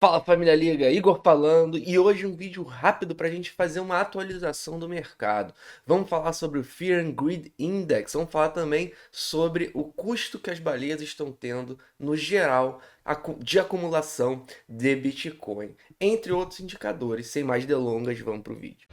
Fala família Liga, Igor falando e hoje um vídeo rápido para a gente fazer uma atualização do mercado. Vamos falar sobre o Fear and Greed Index, vamos falar também sobre o custo que as baleias estão tendo no geral de acumulação de Bitcoin, entre outros indicadores. Sem mais delongas, vamos para o vídeo.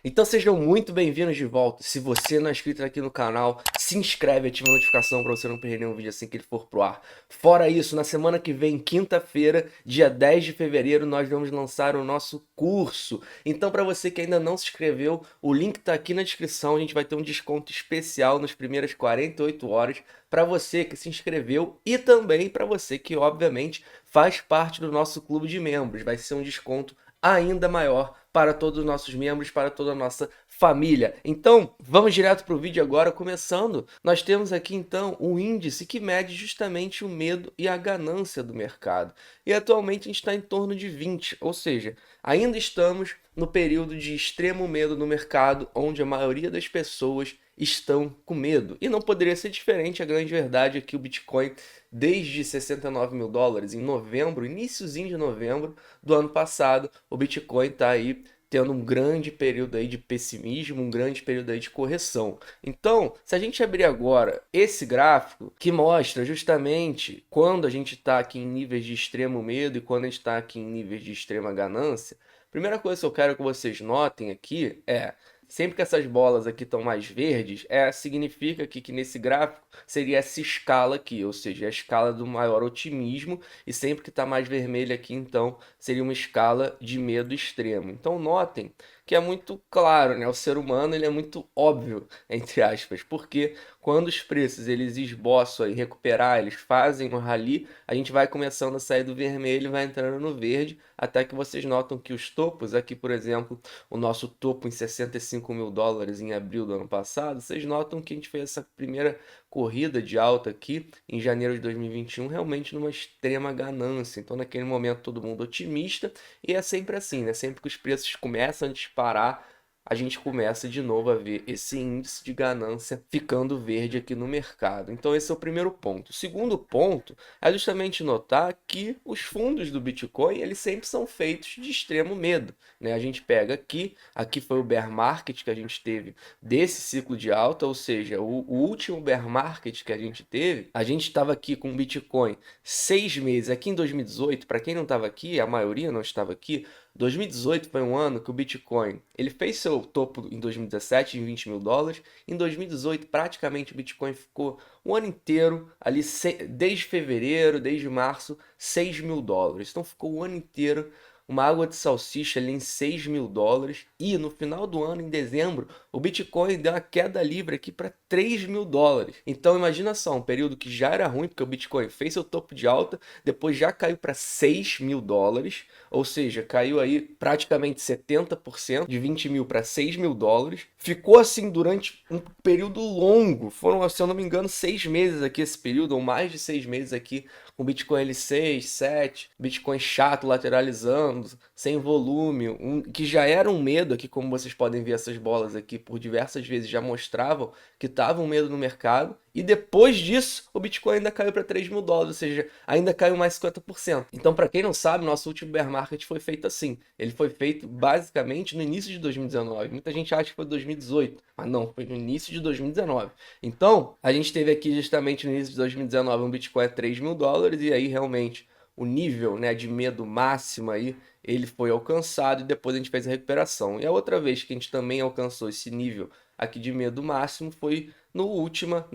Então sejam muito bem-vindos de volta. Se você não é inscrito aqui no canal, se inscreve, ativa a notificação para você não perder nenhum vídeo assim que ele for pro ar. Fora isso, na semana que vem, quinta-feira, dia 10 de fevereiro, nós vamos lançar o nosso curso. Então para você que ainda não se inscreveu, o link está aqui na descrição. A gente vai ter um desconto especial nas primeiras 48 horas para você que se inscreveu e também para você que, obviamente, faz parte do nosso clube de membros. Vai ser um desconto ainda maior para todos os nossos membros, para toda a nossa família. Então, vamos direto para o vídeo agora, começando. Nós temos aqui então o índice que mede justamente o medo e a ganância do mercado. E atualmente a gente está em torno de 20, ou seja, ainda estamos no período de extremo medo no mercado, onde a maioria das pessoas estão com medo. E não poderia ser diferente, a grande verdade é que o Bitcoin, desde 69 mil dólares em novembro, iniciozinho de novembro do ano passado, o Bitcoin está aí tendo um grande período aí de pessimismo, um grande período aí de correção. Então, se a gente abrir agora esse gráfico que mostra justamente quando a gente está aqui em níveis de extremo medo e quando a gente está aqui em níveis de extrema ganância, a primeira coisa que eu quero que vocês notem aqui é sempre que essas bolas aqui estão mais verdes, significa que nesse gráfico seria essa escala aqui, ou seja, a escala do maior otimismo, e sempre que está mais vermelho aqui, então, seria uma escala de medo extremo. Então, notem que é muito claro, né? O ser humano ele é muito óbvio, entre aspas, porque quando os preços eles esboçam e recuperar, eles fazem um rally, a gente vai começando a sair do vermelho e vai entrando no verde, até que vocês notam que os topos, aqui por exemplo, o nosso topo em 65 mil dólares em abril do ano passado, vocês notam que a gente fez essa primeira corrida de alta aqui em janeiro de 2021, realmente numa extrema ganância. Então, naquele momento, todo mundo otimista, e é sempre assim, né? Sempre que os preços começam a disparar, a gente começa de novo a ver esse índice de ganância ficando verde aqui no mercado. Então esse é o primeiro ponto. O segundo ponto é justamente notar que os fundos do Bitcoin, eles sempre são feitos de extremo medo, né? A gente pega aqui foi o bear market que a gente teve desse ciclo de alta, ou seja, o último bear market que a gente teve, a gente estava aqui com o Bitcoin 6 meses, aqui em 2018, para quem não estava aqui, a maioria não estava aqui, 2018 foi um ano que o Bitcoin ele fez seu topo em 2017 em 20 mil dólares. Em 2018, praticamente o Bitcoin ficou o ano inteiro ali, desde fevereiro, desde março, 6 mil dólares. Então ficou o ano inteiro uma água de salsicha ali em 6 mil dólares. E no final do ano, em dezembro, o Bitcoin deu uma queda livre aqui para 3 mil dólares. Então imagina só, um período que já era ruim, porque o Bitcoin fez seu topo de alta, depois já caiu para 6 mil dólares, ou seja, caiu aí praticamente 70%, de 20 mil para 6 mil dólares. Ficou assim durante um período longo, foram, se eu não me engano, 6 meses aqui esse período, ou mais de 6 meses aqui, com Bitcoin L6, 7, Bitcoin chato lateralizando, sem volume, que já era um medo aqui, como vocês podem ver essas bolas aqui, por diversas vezes já mostravam que estava um medo no mercado. E depois disso, o Bitcoin ainda caiu para 3 mil dólares, ou seja, ainda caiu mais 50%. Então, para quem não sabe, nosso último bear market foi feito assim. Ele foi feito basicamente no início de 2019. Muita gente acha que foi 2018, mas não, foi no início de 2019. Então, a gente teve aqui justamente no início de 2019 um Bitcoin a 3 mil dólares, e aí realmente o nível, né, de medo máximo aí, ele foi alcançado e depois a gente fez a recuperação. E a outra vez que a gente também alcançou esse nível aqui de medo máximo foi na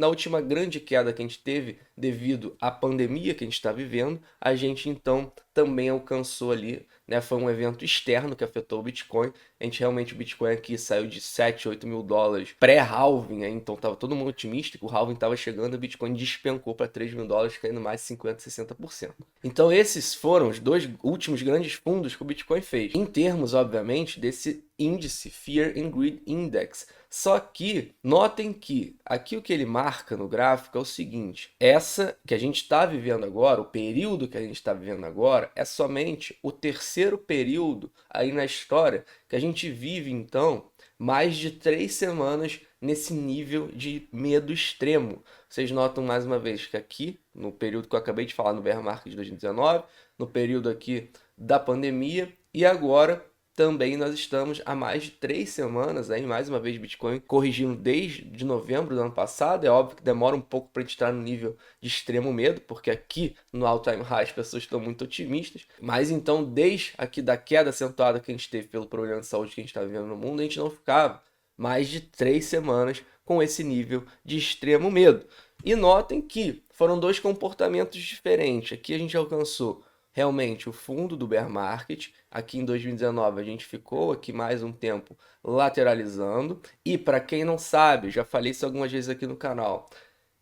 última grande queda que a gente teve devido à pandemia que a gente está vivendo. A gente então também alcançou ali, né? Foi um evento externo que afetou o Bitcoin. A gente realmente, o Bitcoin aqui saiu de 7, 8 mil dólares pré-halving, né? Então tava todo mundo otimista que o halving estava chegando, o Bitcoin despencou para 3 mil dólares, caindo mais de 50, 60%. Então esses foram os dois últimos grandes fundos que o Bitcoin fez, em termos, obviamente, desse índice Fear and Greed Index. Só que notem que aqui o que ele marca no gráfico é o seguinte: essa que a gente está vivendo agora, o período que a gente está vivendo agora, é somente o terceiro período aí na história que a gente vive, então, mais de 3 semanas nesse nível de medo extremo. vocês notam mais uma vez que aqui, no período que eu acabei de falar no bear market de 2019, no período aqui da pandemia, e agora também nós estamos há mais de 3 semanas, aí, mais uma vez, Bitcoin corrigindo desde novembro do ano passado. É óbvio que demora um pouco para a gente estar no nível de extremo medo, porque aqui no all-time high as pessoas estão muito otimistas. Mas então, desde aqui da queda acentuada que a gente teve pelo problema de saúde que a gente está vivendo no mundo, a gente não ficava mais de 3 semanas com esse nível de extremo medo. E notem que foram dois comportamentos diferentes. Aqui a gente alcançou realmente o fundo do bear market. Aqui em 2019 a gente ficou aqui mais um tempo lateralizando. E para quem não sabe, já falei isso algumas vezes aqui no canal,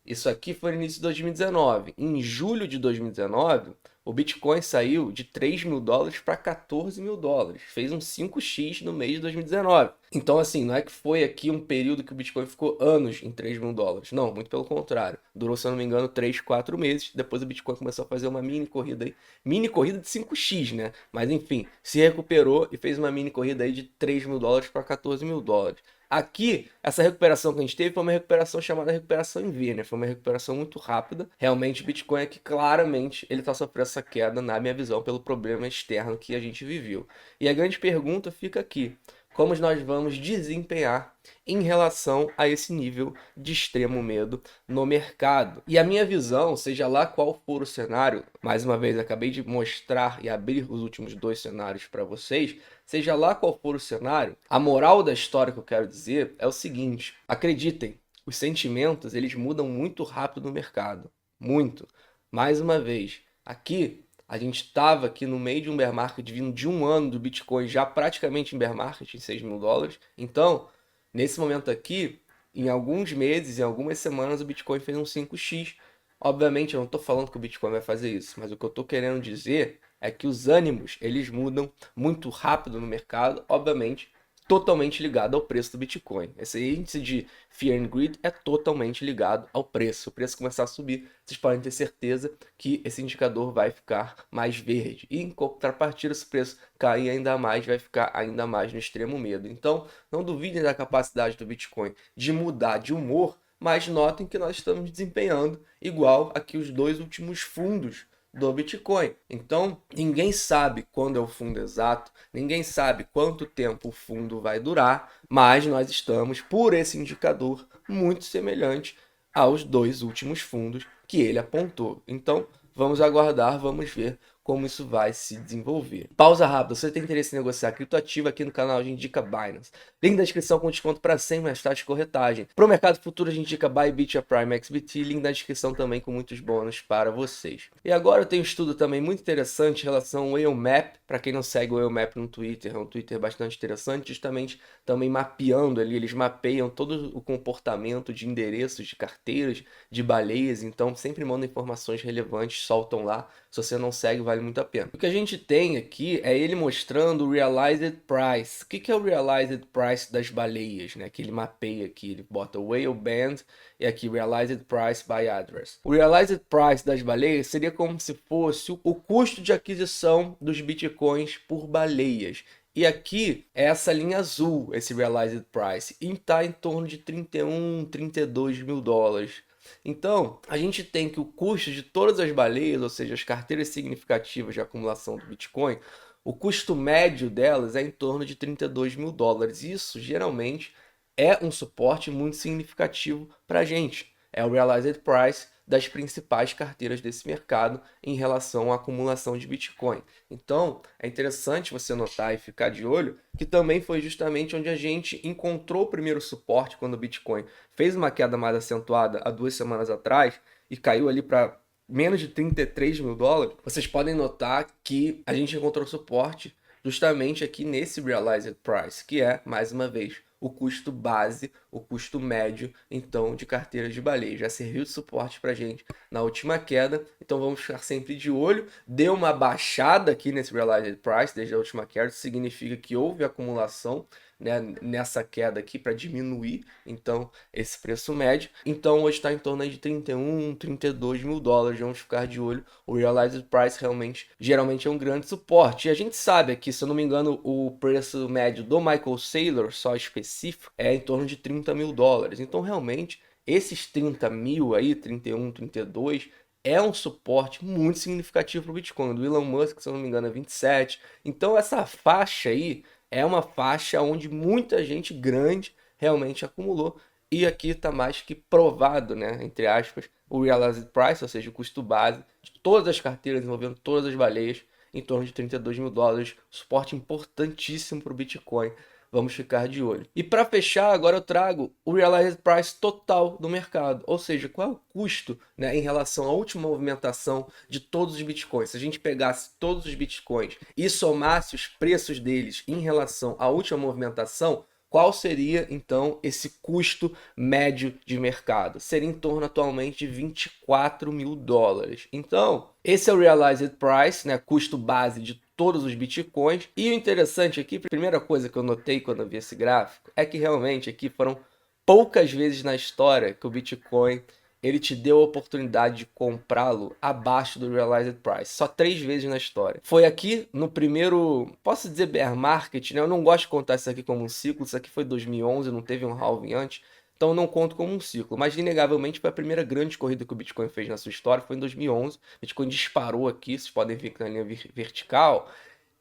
isso aqui foi no início de 2019. Em julho de 2019, o Bitcoin saiu de 3 mil dólares para 14 mil dólares. Fez um 5x no mês de 2019. Então, assim, não é que foi aqui um período que o Bitcoin ficou anos em 3 mil dólares. Não, muito pelo contrário. Durou, se eu não me engano, 3, 4 meses. Depois o Bitcoin começou a fazer uma mini corrida aí. Mini corrida de 5x, né? Mas, enfim, se recuperou e fez uma mini corrida aí de 3 mil dólares para 14 mil dólares. Aqui, essa recuperação que a gente teve foi uma recuperação chamada recuperação em V, né? Foi uma recuperação muito rápida. Realmente, o Bitcoin aqui, claramente, ele está sofrendo essa queda, na minha visão, pelo problema externo que a gente viveu. E a grande pergunta fica aqui: como nós vamos desempenhar em relação a esse nível de extremo medo no mercado? E a minha visão, seja lá qual for o cenário, mais uma vez, acabei de mostrar e abrir os últimos dois cenários para vocês, seja lá qual for o cenário, a moral da história que eu quero dizer é o seguinte: acreditem, os sentimentos eles mudam muito rápido no mercado, muito. Mais uma vez, aqui a gente estava aqui no meio de um bear market vindo de um ano do Bitcoin já praticamente em bear market, em 6 mil dólares. Então, nesse momento aqui, em alguns meses, em algumas semanas, o Bitcoin fez um 5x. Obviamente, eu não estou falando que o Bitcoin vai fazer isso, mas o que eu estou querendo dizer é que os ânimos, eles mudam muito rápido no mercado, obviamente, totalmente ligado ao preço do Bitcoin. Esse índice de Fear and Greed é totalmente ligado ao preço. Se o preço começar a subir, vocês podem ter certeza que esse indicador vai ficar mais verde. E em contrapartida, se o preço cair ainda mais, vai ficar ainda mais no extremo medo. Então, não duvidem da capacidade do Bitcoin de mudar de humor, mas notem que nós estamos desempenhando igual aqui os dois últimos fundos do Bitcoin. Então, ninguém sabe quando é o fundo exato, ninguém sabe quanto tempo o fundo vai durar, mas nós estamos, por esse indicador, muito semelhante aos dois últimos fundos que ele apontou. Então, vamos aguardar, vamos ver como isso vai se desenvolver. Pausa rápida: se você tem interesse em negociar criptoativo, aqui no canal a gente indica Binance. Link na descrição com desconto para 100 mais taxa de corretagem. Para o mercado futuro a gente indica Bybit, a Prime XBT, link na descrição também com muitos bônus para vocês. E agora eu tenho um estudo também muito interessante em relação ao Whale Map. Para quem não segue o Whale Map no Twitter, é um Twitter bastante interessante, justamente também mapeando ali, eles mapeiam todo o comportamento de endereços, de carteiras, de baleias, então sempre mandam informações relevantes, soltam lá. Se você não segue, vale muito a pena. O que a gente tem aqui é ele mostrando o Realized Price. O que é o Realized Price das baleias, né? Que ele mapeia aqui, ele bota Whale Band e aqui Realized Price by Address. O Realized Price das baleias seria como se fosse o custo de aquisição dos bitcoins por baleias. E aqui é essa linha azul, esse Realized Price, e está em torno de 31, 32 mil dólares. Então, a gente tem que o custo de todas as baleias, ou seja, as carteiras significativas de acumulação do Bitcoin, o custo médio delas é em torno de 32 mil dólares. Isso, geralmente, é um suporte muito significativo para a gente. É o Realized Price das principais carteiras desse mercado em relação à acumulação de Bitcoin. Então, é interessante você notar e ficar de olho que também foi justamente onde a gente encontrou o primeiro suporte quando o Bitcoin fez uma queda mais acentuada há 2 semanas atrás e caiu ali para menos de 33 mil dólares. Vocês podem notar que a gente encontrou suporte justamente aqui nesse Realized Price, que é, mais uma vez, o custo base, o custo médio, então, de carteiras de baleia. Já serviu de suporte para a gente na última queda, então vamos ficar sempre de olho. Deu uma baixada aqui nesse Realized Price desde a última queda, isso significa que houve acumulação, né, nessa queda aqui para diminuir, então, esse preço médio. Então, hoje está em torno aí de 31, 32 mil dólares, vamos ficar de olho. O Realized Price realmente, geralmente é um grande suporte. E a gente sabe aqui, se eu não me engano, o preço médio do Michael Saylor, só específico, é em torno de 30 mil dólares. Então, realmente, esses 30 mil aí, 31, 32, é um suporte muito significativo para o Bitcoin. Do Elon Musk, se eu não me engano, é 27. Então essa faixa aí é uma faixa onde muita gente grande realmente acumulou. E aqui está mais que provado, né, entre aspas, o Realized Price, ou seja, o custo base de todas as carteiras envolvendo todas as baleias, em torno de 32 mil dólares. Suporte importantíssimo para o Bitcoin. Vamos ficar de olho. E para fechar, agora eu trago o Realized Price total do mercado. Ou seja, qual é o custo, né, em relação à última movimentação de todos os Bitcoins. Se a gente pegasse todos os Bitcoins e somasse os preços deles em relação à última movimentação, qual seria, então, esse custo médio de mercado? Seria em torno atualmente de 24 mil dólares. Então, esse é o Realized Price, né, custo base de todos os Bitcoins. E o interessante aqui, a primeira coisa que eu notei quando eu vi esse gráfico, é que realmente aqui foram poucas vezes na história que o Bitcoin ele te deu a oportunidade de comprá-lo abaixo do Realized Price. Só 3 vezes na história. Foi aqui no primeiro, posso dizer bear market, né? Eu não gosto de contar isso aqui como um ciclo. Isso aqui foi 2011, não teve um halving antes. Então eu não conto como um ciclo. Mas inegavelmente foi a primeira grande corrida que o Bitcoin fez na sua história. Foi em 2011. O Bitcoin disparou aqui, vocês podem ver que na linha vertical.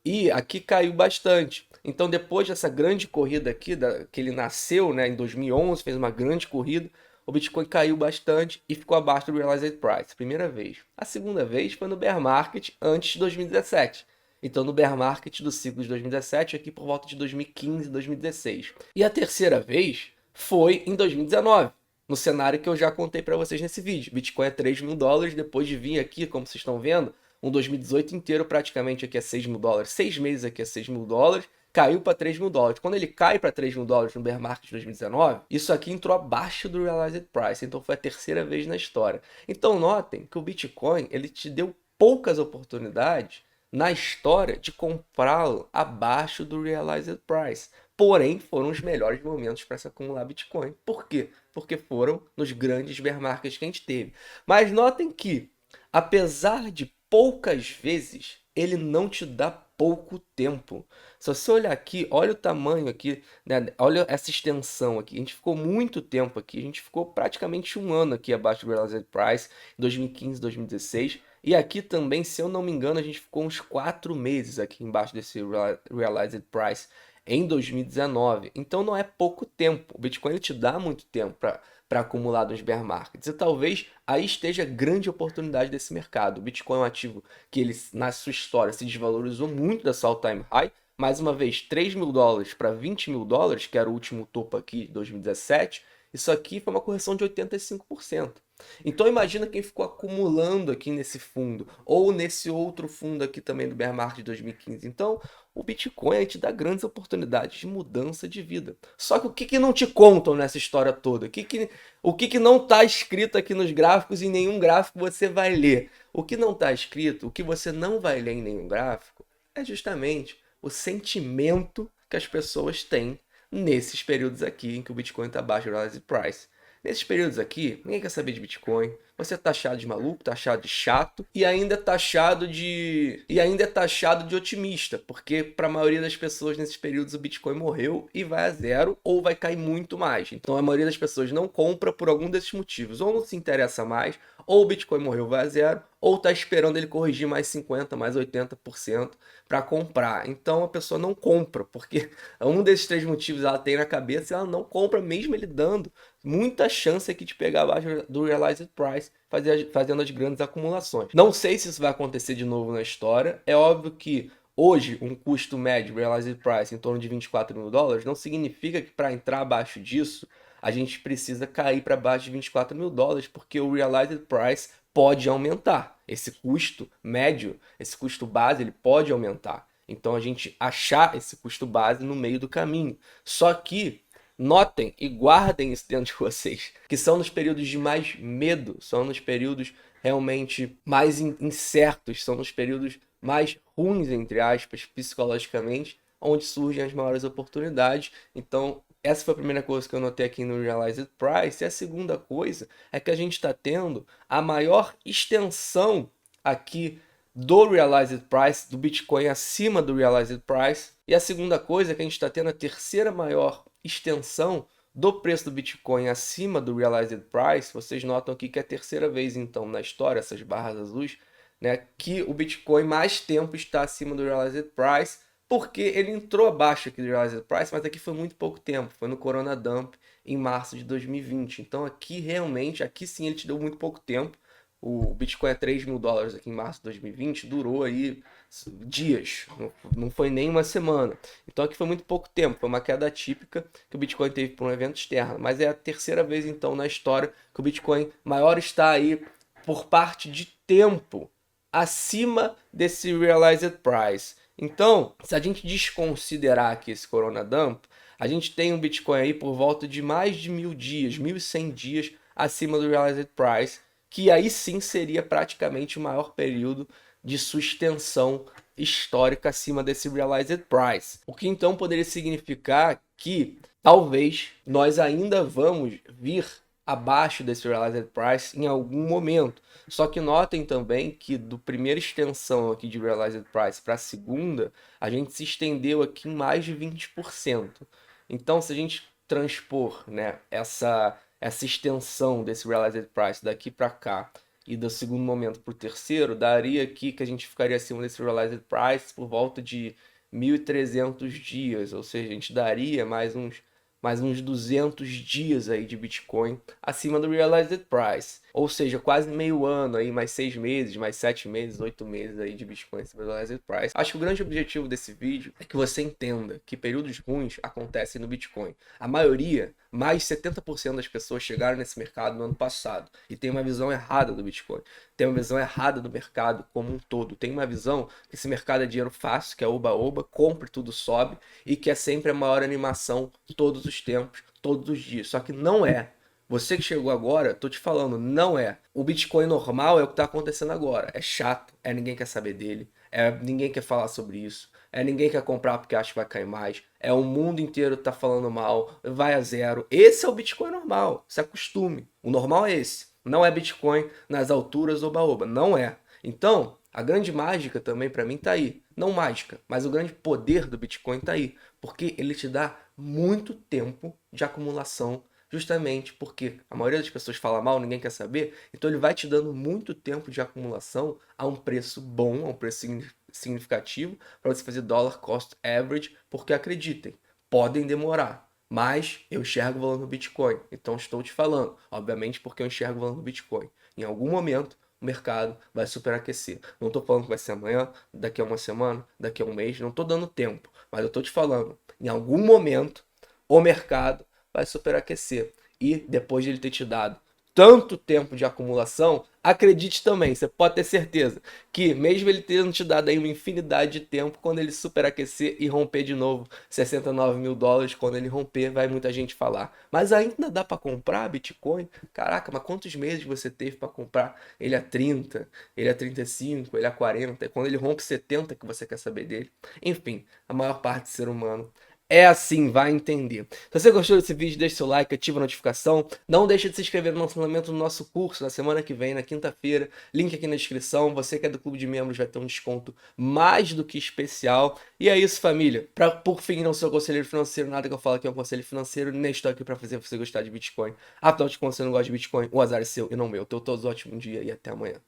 E aqui caiu bastante. Então depois dessa grande corrida aqui, que ele nasceu, né, em 2011, fez uma grande corrida, o Bitcoin caiu bastante e ficou abaixo do Realized Price, primeira vez. A segunda vez foi no bear market antes de 2017. Então no bear market do ciclo de 2017, aqui por volta de 2015, 2016. E a terceira vez foi em 2019, no cenário que eu já contei para vocês nesse vídeo. Bitcoin é 3 mil dólares, depois de vir aqui, como vocês estão vendo, um 2018 inteiro praticamente aqui é 6 mil dólares, 6 meses aqui é 6 mil dólares, caiu para 3 mil dólares. Quando ele cai para 3 mil dólares no bear market de 2019, isso aqui entrou abaixo do Realized Price, então foi a terceira vez na história. Então notem que o Bitcoin ele te deu poucas oportunidades na história de comprá-lo abaixo do Realized Price. Porém, foram os melhores momentos para se acumular Bitcoin. Por quê? Porque foram nos grandes bear markets que a gente teve. Mas notem que, apesar de poucas vezes, ele não te dá pouco tempo. Se você olhar aqui, olha o tamanho aqui, né? Olha essa extensão aqui. A gente ficou muito tempo aqui, a gente ficou praticamente um ano aqui abaixo do Realized Price, 2015, 2016. E aqui também, se eu não me engano, a gente ficou uns 4 meses aqui embaixo desse Realized Price em 2019. Então não é pouco tempo. O Bitcoin ele te dá muito tempo para acumular nos bear markets. E talvez aí esteja a grande oportunidade desse mercado. O Bitcoin é um ativo que ele, na sua história, se desvalorizou muito da sua all-time high. Mais uma vez, 3 mil dólares para 20 mil dólares, que era o último topo aqui de 2017. Isso aqui foi uma correção de 85%. Então imagina quem ficou acumulando aqui nesse fundo, ou nesse outro fundo aqui também do bear market de 2015. Então o Bitcoin te dá grandes oportunidades de mudança de vida. Só que o que não te contam nessa história toda? O que não está escrito aqui nos gráficos, em nenhum gráfico você vai ler? O que não está escrito, o que você não vai ler em nenhum gráfico, é justamente o sentimento que as pessoas têm nesses períodos aqui em que o Bitcoin está abaixo do Realized Price. Nesses períodos aqui, ninguém quer saber de Bitcoin. Você é taxado de maluco, taxado de chato e ainda é taxado de otimista, porque para a maioria das pessoas nesses períodos o Bitcoin morreu e vai a zero ou vai cair muito mais. Então a maioria das pessoas não compra por algum desses motivos, ou não se interessa mais, ou o Bitcoin morreu, vai a zero, ou está esperando ele corrigir mais 50, mais 80% para comprar. Então a pessoa não compra, porque um desses 3 motivos ela tem na cabeça e ela não compra mesmo ele dando muita chance aqui de pegar abaixo do Realized Price, fazendo as grandes acumulações. Não sei se isso vai acontecer de novo na história. É óbvio que hoje um custo médio Realized Price em torno de 24 mil dólares não significa que para entrar abaixo disso a gente precisa cair para baixo de 24 mil dólares, porque o Realized Price pode aumentar. Esse custo médio, esse custo base, ele pode aumentar. Então a gente achar esse custo base no meio do caminho. Só que notem e guardem isso dentro de vocês, que são nos períodos de mais medo, são nos períodos realmente mais incertos, são nos períodos mais ruins, entre aspas, psicologicamente, onde surgem as maiores oportunidades. Então, essa foi a primeira coisa que eu notei aqui no Realized Price. E a segunda coisa é que a gente está tendo a maior extensão aqui do Realized Price, do Bitcoin acima do Realized Price. E a segunda coisa é que a gente está tendo a terceira maior extensão do preço do Bitcoin acima do Realized Price, vocês notam aqui que é a terceira vez, então, na história, essas barras azuis, né, que o Bitcoin mais tempo está acima do Realized Price, porque ele entrou abaixo aqui do Realized Price, mas aqui foi muito pouco tempo, foi no Corona Dump em março de 2020. Então aqui realmente, aqui sim ele te deu muito pouco tempo. O Bitcoin a $3.000 aqui em março de 2020 durou aí dias, não foi nem uma semana. Então aqui foi muito pouco tempo, foi uma queda típica que o Bitcoin teve por um evento externo. Mas é a terceira vez então na história que o Bitcoin maior está aí por parte de tempo acima desse Realized Price. Então, se a gente desconsiderar aqui esse Corona Dump, a gente tem um Bitcoin aí por volta de mais de 1.000 dias, 1.100 dias acima do Realized Price, que aí sim seria praticamente o maior período de sustentação histórica acima desse Realized Price. O que então poderia significar que talvez nós ainda vamos vir abaixo desse Realized Price em algum momento. Só que notem também que do primeira extensão aqui de Realized Price para a segunda, a gente se estendeu aqui em mais de 20%. Então, se a gente transpor, né, essa extensão desse Realized Price daqui para cá e do segundo momento para o terceiro, daria aqui que a gente ficaria acima desse Realized Price por volta de 1.300 dias, ou seja, a gente daria mais uns 200 dias aí de Bitcoin acima do Realized Price. Ou seja, quase meio ano aí, mais 6 meses, mais 7 meses, 8 meses aí de Bitcoin acima do Realized Price. Acho que o grande objetivo desse vídeo é que você entenda que períodos ruins acontecem no Bitcoin. A maioria, mais de 70% das pessoas chegaram nesse mercado no ano passado e tem uma visão errada do Bitcoin. Tem uma visão errada do mercado como um todo. Tem uma visão que esse mercado é dinheiro fácil, que é oba-oba, compra e tudo sobe e que é sempre a maior animação de todos os tempos, todos os dias. Só que não é. Você que chegou agora, tô te falando, não é. O Bitcoin normal é o que tá acontecendo agora. É chato, ninguém quer saber dele, ninguém quer falar sobre isso, ninguém quer comprar porque acha que vai cair mais, o mundo inteiro tá falando mal, vai a zero. Esse é o Bitcoin normal, se acostume. O normal é esse. Não é Bitcoin nas alturas oba-oba, não é. Então, a grande mágica também para mim tá aí. Não mágica, mas o grande poder do Bitcoin tá aí, porque ele te dá muito tempo de acumulação, justamente porque a maioria das pessoas fala mal, ninguém quer saber, então ele vai te dando muito tempo de acumulação a um preço bom, a um preço significativo para você fazer dollar cost average, porque acreditem, podem demorar, mas eu enxergo o valor no Bitcoin, então estou te falando, obviamente porque eu enxergo o valor no Bitcoin. Em algum momento o mercado vai superaquecer. Não estou falando que vai ser amanhã, daqui a uma semana, daqui a um mês, não estou dando tempo, mas eu estou te falando, em algum momento o mercado vai superaquecer. E depois de ele ter te dado tanto tempo de acumulação, acredite também, você pode ter certeza que mesmo ele tendo te dado aí uma infinidade de tempo, quando ele superaquecer e romper de novo $69.000, quando ele romper, vai muita gente falar, mas ainda dá para comprar Bitcoin? Caraca, mas quantos meses você teve para comprar ele a 30, ele a 35, ele a 40, quando ele rompe 70 que você quer saber dele? Enfim, a maior parte do ser humano é assim, vai entender. Se você gostou desse vídeo, deixa seu like, ativa a notificação. Não deixa de se inscrever no lançamento do nosso curso na semana que vem, na quinta-feira. Link aqui na descrição. Você que é do clube de membros vai ter um desconto mais do que especial. E é isso, família. Por fim, não sou conselheiro financeiro, nada que eu falo aqui é um conselho financeiro. Nem estou aqui para fazer você gostar de Bitcoin. Afinal de contas, você não gosta de Bitcoin, o azar é seu e não meu. Tenham todos um ótimo dia e até amanhã.